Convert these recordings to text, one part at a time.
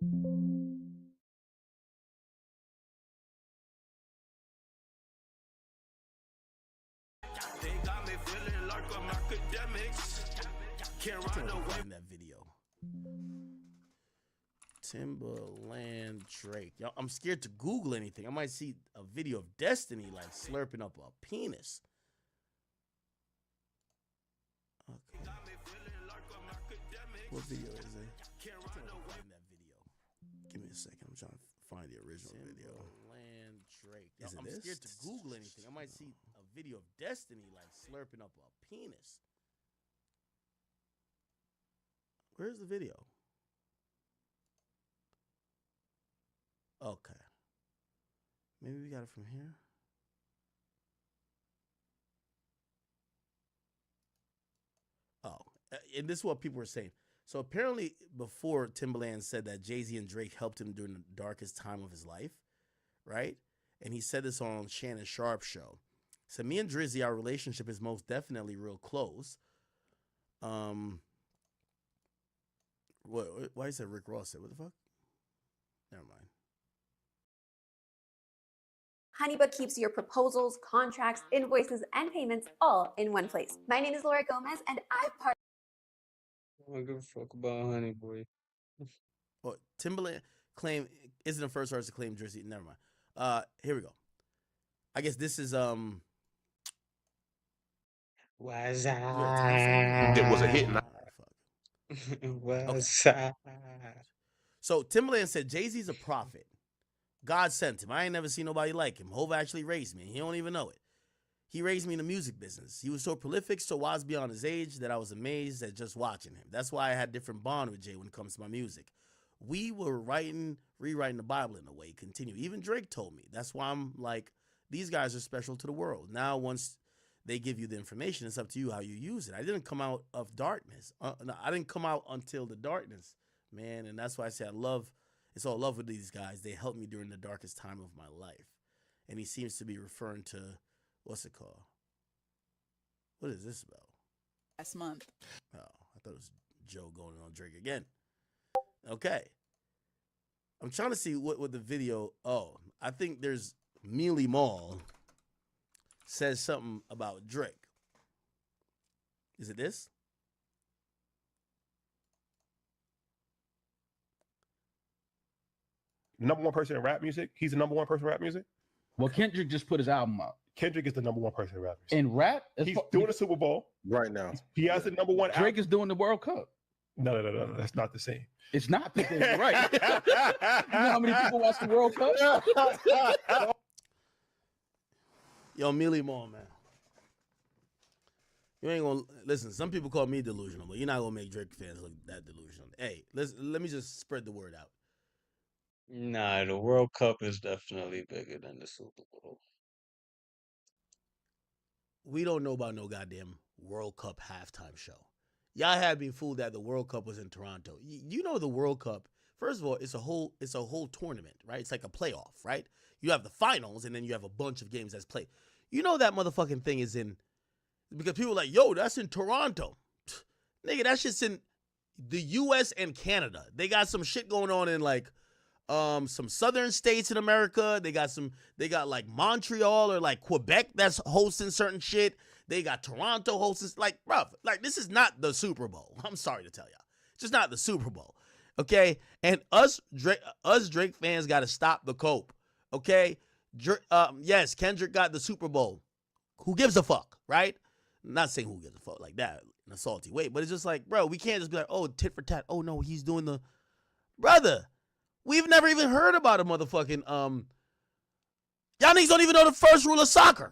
They got me feeling like I'm Akademiks. Can't run away in that video. Timbaland Drake. Yo, I'm scared to Google anything. I might see a video of Destiny like slurping up a penis. Okay. What video is it? In that video. Give me a second. I'm trying to find the original video. Timbaland Drake. Yo, I'm scared to Google anything. I might see a video of Destiny like slurping up a penis. Where's the video? Okay. Maybe we got it from here. Oh, and this is what people were saying. So apparently before Timbaland said that Jay-Z and Drake helped him during the darkest time of his life, right? And he said this on Shannon Sharp's show. So me and Drizzy, our relationship is most definitely real close. Why is that Rick Ross said? What the fuck? Never mind. HoneyBook keeps your proposals, contracts, invoices, and payments all in one place. My name is Laura Gomez, and I've partnered. I don't give a fuck about Honey Boy. Well, Timbaland isn't the first artist to claim Drizzy. Never mind. Here we go. I guess this is Was It was a hit. So Timbaland said Jay-Z's a prophet. God sent him. I ain't never seen nobody like him. Hov actually raised me. He don't even know it. He raised me in the music business. He was so prolific, so wise beyond his age that I was amazed at just watching him. That's why I had a different bond with Jay when it comes to my music. We were rewriting the Bible in a way. Continue. Even Drake told me. That's why I'm like, these guys are special to the world. Now, once they give you the information, it's up to you how you use it. I didn't come out of darkness. No, I didn't come out until the darkness, man. And that's why I say it's all love with these guys. They helped me during the darkest time of my life. And he seems to be referring to, what's it called? What is this about? Last month. Oh, I thought it was Joe going on Drake again. Okay. I'm trying to see what the video, I think there's Mealy Mall says something about Drake. Is it this? Number one person in rap music. He's the number one person in rap music. Well, Kendrick just put his album out. Kendrick is the number one person in rap music. In rap? He's doing the Super Bowl right now. He has the number one. Drake is doing the World Cup. No. That's not the same. It's not the same, right? You know how many people watch the World Cup? Yo, Mealy Mall, man. You ain't gonna listen. Some people call me delusional, but you're not gonna make Drake fans look that delusional. Hey, let me just spread the word out. Nah, the World Cup is definitely bigger than the Super Bowl. We don't know about no goddamn World Cup halftime show. Y'all had been fooled that the World Cup was in Toronto. You know the World Cup. First of all, it's a whole tournament, right? It's like a playoff, right? You have the finals, and then you have a bunch of games that's played. You know that motherfucking thing is in, because people are like, yo, that's in Toronto. Nigga, that shit's in the U.S. and Canada. They got some shit going on in like some southern states in America. They got like Montreal or like Quebec that's hosting certain shit. They got Toronto hosting, like, bruv, like this is not the Super Bowl. I'm sorry to tell y'all. It's just not the Super Bowl. Okay? And us Drake fans got to stop the cope. Okay? Yes, Kendrick got the Super Bowl. Who gives a fuck, right? I'm not saying who gives a fuck like that in a salty way, but it's just like, bro, we can't just be like, oh, tit for tat. Oh, no, he's doing the... Brother, we've never even heard about a motherfucking... Y'all niggas don't even know the first rule of soccer.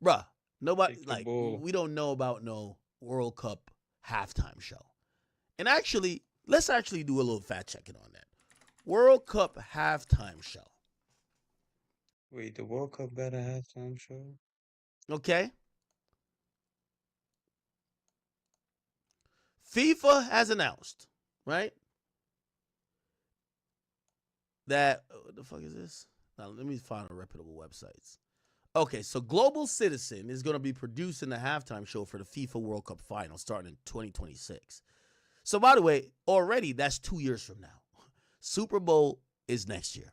Bruh, nobody... Like, we don't know about no World Cup halftime show. And actually, let's actually do a little fact checking on that. World Cup halftime show. Wait, the World Cup got a halftime show? Okay. FIFA has announced, right, that, what the fuck is this? Now, let me find a reputable websites. Okay, so Global Citizen is going to be producing the halftime show for the FIFA World Cup final starting in 2026. So, by the way, already that's 2 years from now. Super Bowl is next year.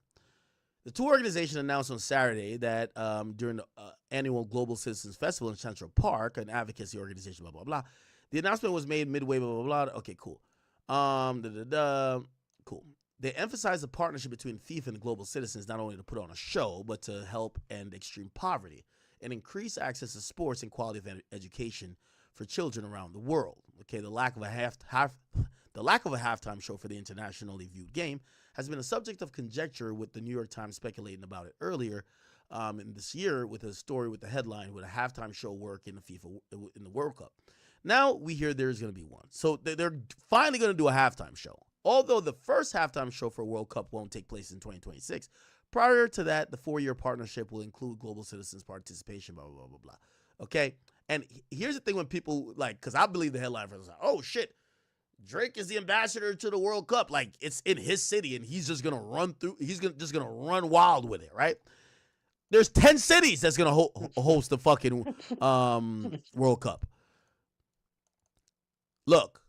The two organizations announced on Saturday that during the annual Global Citizens Festival in Central Park, an advocacy organization, blah, blah, blah. The announcement was made midway, blah, blah, blah. Okay, cool. Cool. They emphasized the partnership between FIFA and global citizens not only to put on a show, but to help end extreme poverty and increase access to sports and quality of education for children around the world. Okay, the lack of a halftime show for the internationally viewed game has been a subject of conjecture, with the New York Times speculating about it earlier in this year with a story with the headline, "Would a halftime show work in the World Cup?" Now we hear there's going to be one. So they're finally going to do a halftime show. Although the first halftime show for World Cup won't take place in 2026, prior to that, the 4-year partnership will include global citizens' participation, blah, blah, blah, blah, blah. Okay? And here's the thing when people, like, because I believe the headline was like, oh, shit, Drake is the ambassador to the World Cup. Like, it's in his city, and he's just going to run through, just going to run wild with it, right? There's 10 cities that's going to host the fucking World Cup. Look.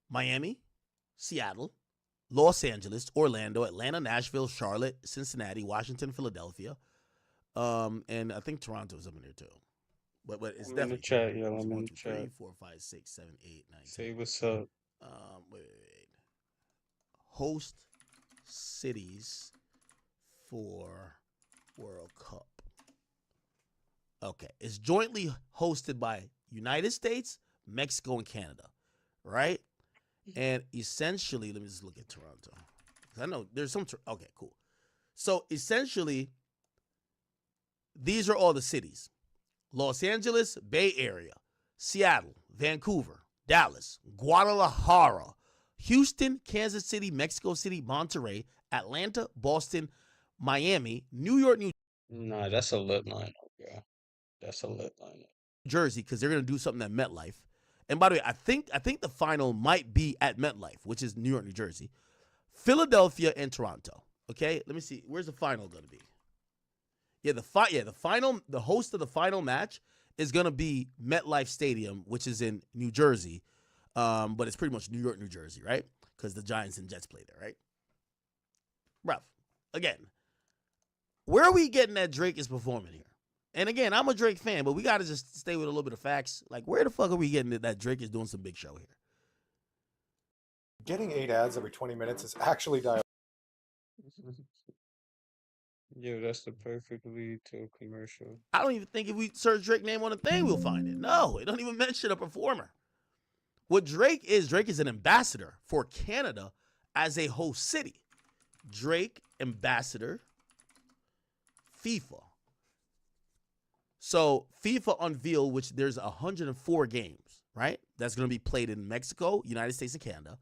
Miami, Seattle, Los Angeles, Orlando, Atlanta, Nashville, Charlotte, Cincinnati, Washington, Philadelphia, and I think Toronto's up in there too. But it's I'm in definitely the chat, yeah. it's I'm in 1, the 2, 3, chat. 4, 5, 6, 7, 8, 9, 10. Say what's up. Wait. Host cities for World Cup. Okay, it's jointly hosted by United States, Mexico, and Canada, right? And essentially, let me just look at Toronto. I know there's some. Okay, cool. So essentially, these are all the cities: Los Angeles, Bay Area, Seattle, Vancouver, Dallas, Guadalajara, Houston, Kansas City, Mexico City, Monterrey, Atlanta, Boston, Miami, New York, New Nah, that's a lit lineup, yeah. That's a lit lineup. Jersey, because they're gonna do something at MetLife. And by the way, I think the final might be at MetLife, which is New York, New Jersey, Philadelphia, and Toronto. Okay, let me see. Where's the final gonna be? The final. The host of the final match is gonna be MetLife Stadium, which is in New Jersey, but it's pretty much New York, New Jersey, right? Because the Giants and Jets play there, right? Bruv, again, where are we getting that Drake is performing here? And again, I'm a Drake fan, but we got to just stay with a little bit of facts. Like, where the fuck are we getting that Drake is doing some big show here? Getting 8 ads every 20 minutes is actually diabolical. Yeah, that's the perfect lead to a commercial. I don't even think if we search Drake name on a thing, we'll find it. No, it don't even mention a performer. What Drake is an ambassador for Canada as a host city. Drake, ambassador, FIFA. So FIFA unveiled, which there's 104 games, right? That's going to be played in Mexico, United States, and Canada.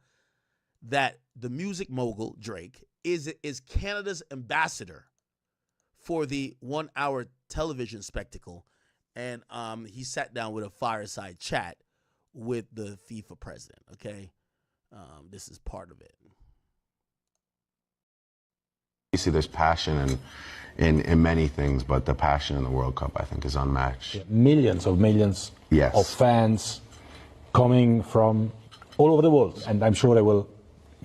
That the music mogul, Drake, is Canada's ambassador for the 1-hour television spectacle. And he sat down with a fireside chat with the FIFA president, okay? This is part of it. You see there's passion in many things, but the passion in the World Cup, I think, is unmatched. Yeah, millions Yes. of fans coming from all over the world, and I'm sure they will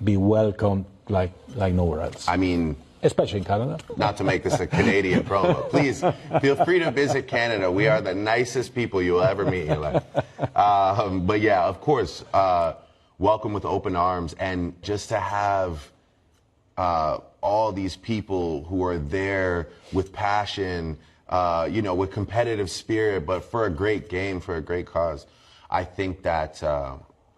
be welcomed like nowhere else. I mean, especially in Canada. Not to make this a Canadian promo, please feel free to visit Canada. We are the nicest people you'll ever meet in your life. But yeah, of course, welcome with open arms, and just to have all these people who are there with passion, with competitive spirit, but for a great game, for a great cause. I think that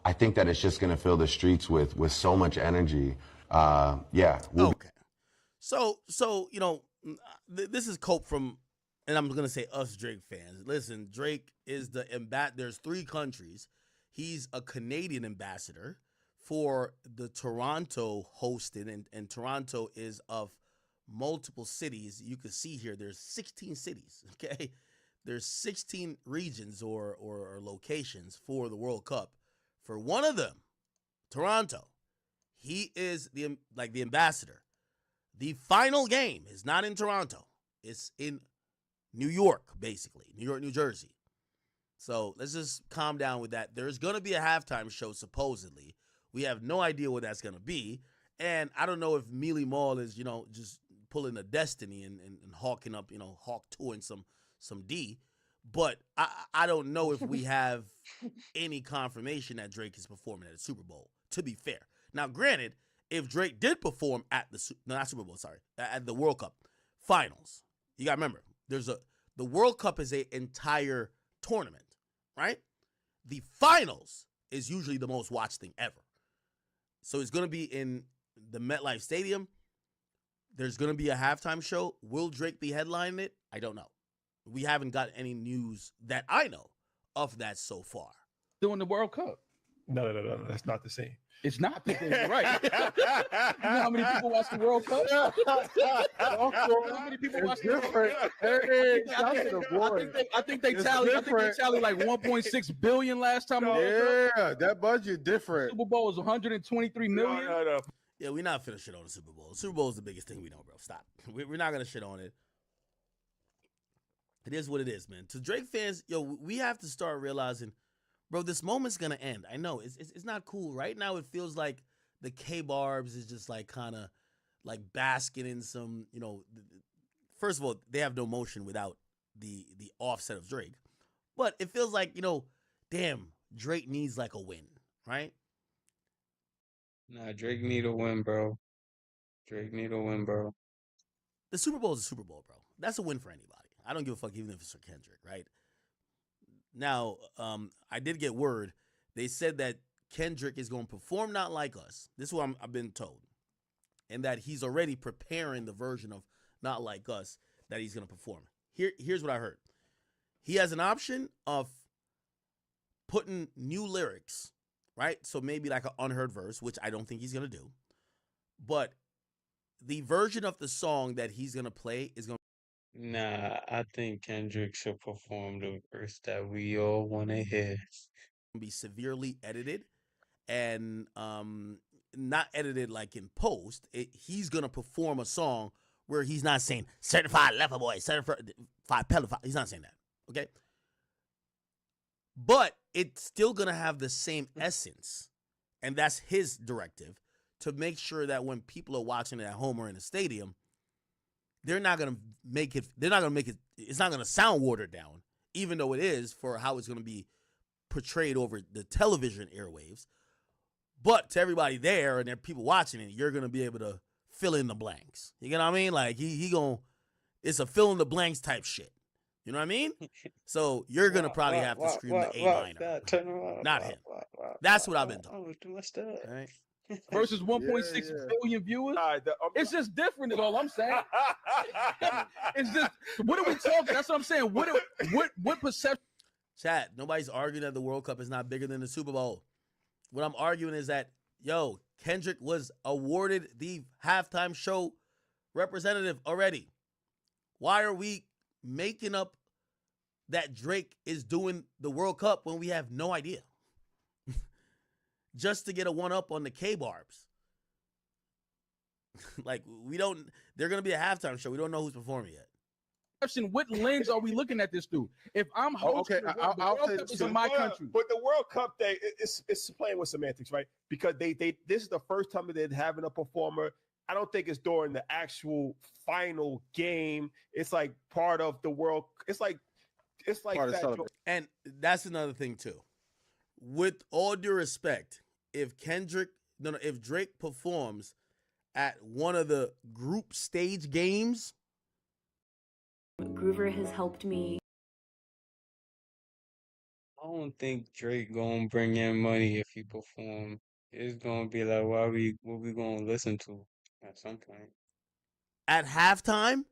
it's just going to fill the streets with so much energy. Okay. So this is Cope from, and I'm going to say us Drake fans. Listen, Drake is the there's 3 countries. He's a Canadian ambassador for the Toronto hosting, and Toronto is of multiple cities. You can see here there's 16 cities, okay? There's 16 regions or locations for the World Cup. For one of them, Toronto, he is the ambassador. The final game is not in Toronto. It's in New York, basically. New York, New Jersey. So let's just calm down with that. There's going to be a halftime show, supposedly. We have no idea what that's going to be. And I don't know if Mealy Mall is, just pulling a Destiny and hawking up, hawk touring some D. But I don't know if we have any confirmation that Drake is performing at the Super Bowl, to be fair. Now, granted, if Drake did perform at not Super Bowl, sorry, at the World Cup finals, you got to remember, the World Cup is an entire tournament, right? The finals is usually the most watched thing ever. So it's going to be in the MetLife Stadium. There's going to be a halftime show. Will Drake be headlining it? I don't know. We haven't got any news that I know of that so far. Doing the World Cup. No. That's not the same. It's not the same, right? You know how many people watch the World Cup? How many people watch the World Cup? I think they tallied like 1.6 billion last time. Yeah, that budget different. Super Bowl is 123 million. No. Yeah, we're not finna shit on the Super Bowl. The Super Bowl is the biggest thing we know, bro. Stop. We're not gonna shit on it. It is what it is, man. To Drake fans, we have to start realizing, bro, this moment's gonna end. I know it's not cool. Right now, it feels like the K-Barbs is just like kind of like basking in some, first of all, they have no motion without the offset of Drake. But it feels like, damn, Drake needs like a win, right? Nah, Drake need a win, bro. Drake need a win, bro. The Super Bowl is a Super Bowl, bro. That's a win for anybody. I don't give a fuck even if it's for Kendrick, right? Now, I did get word. They said that Kendrick is going to perform Not Like Us. This is what I've been told. And that he's already preparing the version of Not Like Us that he's going to perform. Here's what I heard. He has an option of putting new lyrics, right? So maybe like an unheard verse, which I don't think he's going to do. But the version of the song that he's going to play is going to Nah, I think Kendrick should perform the verse that we all want to hear. be severely edited and not edited like in post. He's going to perform a song where he's not saying certified leper boy, certified pedophile. He's not saying that, okay? But it's still going to have the same essence, and that's his directive, to make sure that when people are watching it at home or in the stadium, they're not going to make it, it's not going to sound watered down, even though it is for how it's going to be portrayed over the television airwaves. But to everybody there and there are people watching it, you're going to be able to fill in the blanks. You know what I mean? Like it's a fill in the blanks type shit. You know what I mean? So you're going to probably have to scream the A minor. Not him. That's what I've been told. All right? Versus 1.6 billion viewers. It's just different is all I'm saying. It's just, what are we talking? That's what I'm saying. What perception? Chat, nobody's arguing that the World Cup is not bigger than the Super Bowl. What I'm arguing is that, Kendrick was awarded the halftime show representative already. Why are we making up that Drake is doing the World Cup when we have no idea? Just to get a one-up on the K-Barbs. Like, they're going to be a halftime show. We don't know who's performing yet. What lens are we looking at this through? If I'm hosting, the World Cup is in my country. But the World Cup thing, it's playing with semantics, right? Because they this is the first time that they're having a performer. I don't think it's during the actual final game. It's like part of the world. It's like that. And that's another thing too. With all due respect, if Drake performs at one of the group stage games, Groover has helped me. I don't think Drake gonna bring in money if he perform. It's gonna be like, what we gonna listen to at some point. At halftime?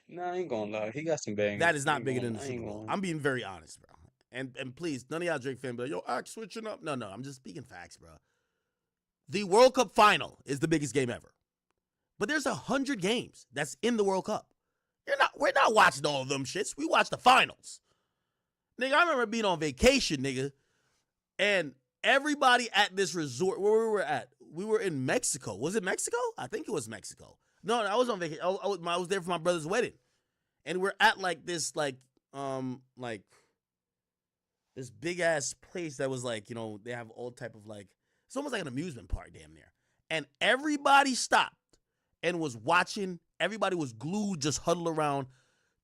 Nah, I ain't gonna lie. He got some bangers. That is not bigger than the Super Bowl. I'm being very honest, bro. And please, none of y'all Drake fans be like, act switching up. No, I'm just speaking facts, bro. The World Cup final is the biggest game ever. But there's 100 games that's in the World Cup. We're not watching all of them shits. We watch the finals. Nigga, I remember being on vacation, nigga, and everybody at this resort, where we were at, we were in Mexico. Was it Mexico? I think it was Mexico. No, I was on vacation. I was there for my brother's wedding. And we're at this big ass place that was they have all type of it's almost like an amusement park damn near. and everybody stopped and was watching. Everybody was glued, just huddled around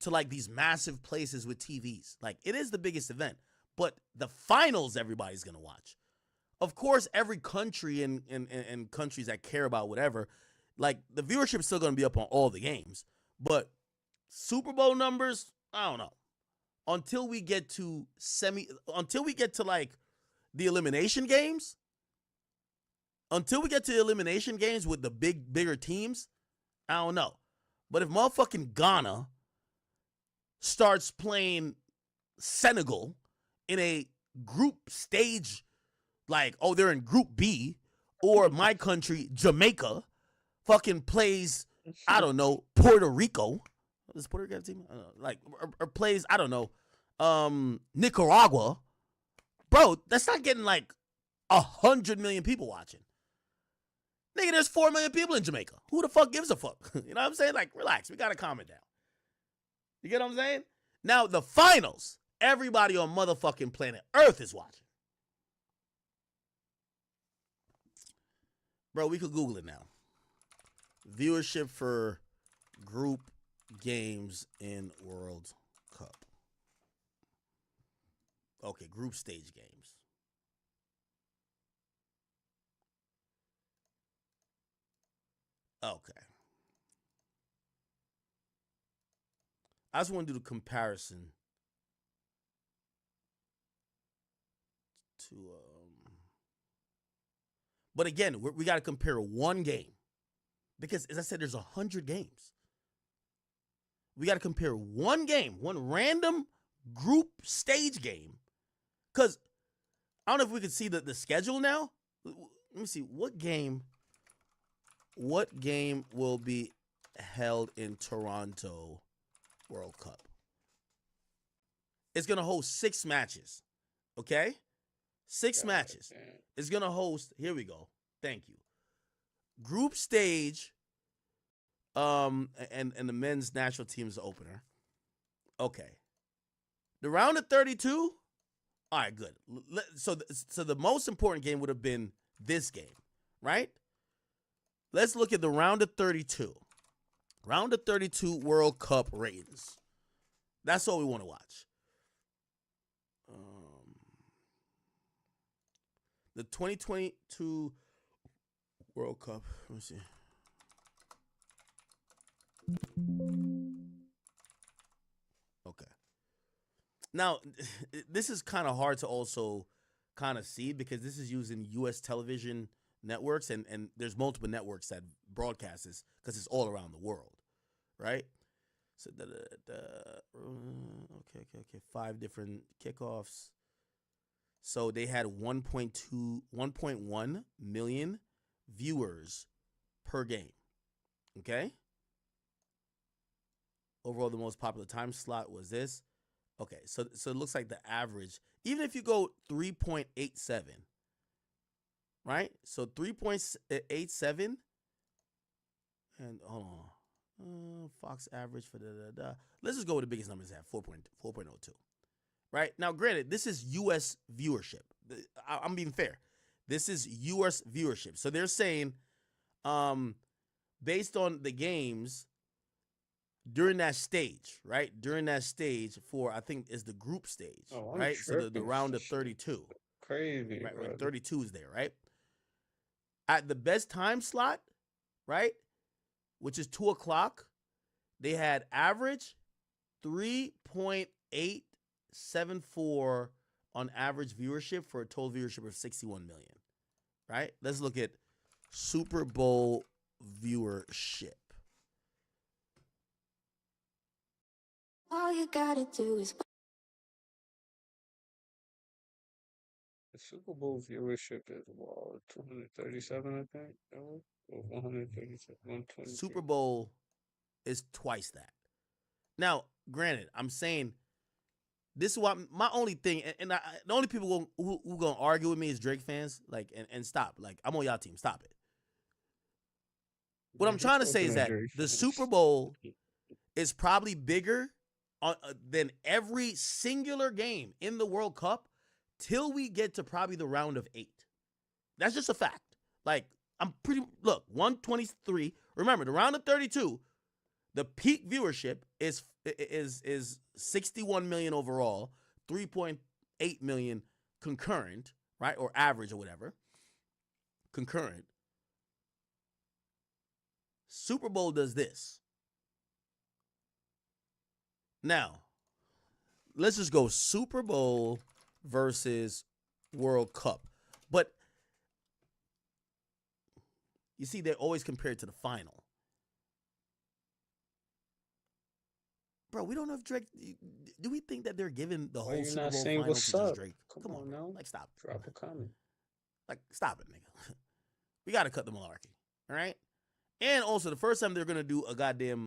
to like these massive places with TVs. Like, it is the biggest event, but the finals everybody's gonna watch. Of course, every country and countries that care about whatever, like the viewership is still gonna be up on all the games, but Super Bowl numbers, I don't know. Until we get to like the elimination games, with the bigger teams, I don't know. But if motherfucking Ghana starts playing Senegal in a group stage, like, oh, they're in Group B, or my country, Jamaica, fucking plays, I don't know, Puerto Rico. Does Puerto Rico have a team? I don't know. Like, or plays, I don't know, Nicaragua. Bro, that's not getting like 100 million people watching. Nigga, there's 4 million people in Jamaica. Who the fuck gives a fuck? You know what I'm saying? Like, relax. We got to calm it down. You get what I'm saying? Now, the finals, everybody on motherfucking planet Earth is watching. Bro, we could Google it now. Viewership for group games in World Cup. Okay, group stage games. Okay. I just want to do the comparison to but again, we got to compare one game, because as I said, there's 100 games. We got to compare one game, one random group stage game, because I don't know if we can see the schedule now. Let me see what game will be held in Toronto World Cup. It's gonna host 6 matches. Okay, 6 matches. It's gonna host. Here we go. Thank you. Group stage. And the men's national team's opener. Okay. The round of 32. All right, good. So the most important game would have been this game, right? Let's look at the round of 32. Round of 32 World Cup ratings. That's all we want to watch. The 2022 World Cup. Let me see. Okay. Now, this is kind of hard to also kind of see, because this is using U.S. television networks, and there's multiple networks that broadcast this, because it's all around the world, right? So, okay. 5 different kickoffs. So they had 1.1 million viewers per game. Okay. Overall, the most popular time slot was this. Okay, so it looks like the average, even if you go 3.87, right? So 3.87, and hold on, Fox average for Let's just go with the biggest numbers at 4.02. Right now, granted, this is U.S. viewership. I'm being fair. This is U.S. viewership. So they're saying, based on the games during that stage, right? During that stage for, I think, is the group stage, right? So the round of 32. Crazy, right? Right, 32 is there, right? At the best time slot, right, which is 2 o'clock, they had average 3.874 on average viewership for a total viewership of 61 million, right? Let's look at Super Bowl viewership. All you gotta do is. The Super Bowl viewership is 237, I think. Or 137, 120. Super Bowl is twice that. Now, granted, I'm saying this is what my only thing, and the only people who gonna argue with me is Drake fans. Like, and stop. Like, I'm on y'all team. Stop it. What I'm trying to say is that the Super Bowl is probably bigger than every singular game in the World Cup till we get to probably the round of 8. That's just a fact. Like, look, 123. Remember, the round of 32, the peak viewership is 61 million overall, 3.8 million concurrent, right? Or average or whatever. Concurrent. Super Bowl does this. Now, let's just go Super Bowl versus World Cup. But you see, they're always compared to the final. Bro, we don't know if Drake. Do we think that they're giving the whole Super Bowl final to just Drake? Come on, now. Like, stop. Drop a comment. Like, stop it, nigga. We got to cut the malarkey. All right? And also, the first time they're going to do a goddamn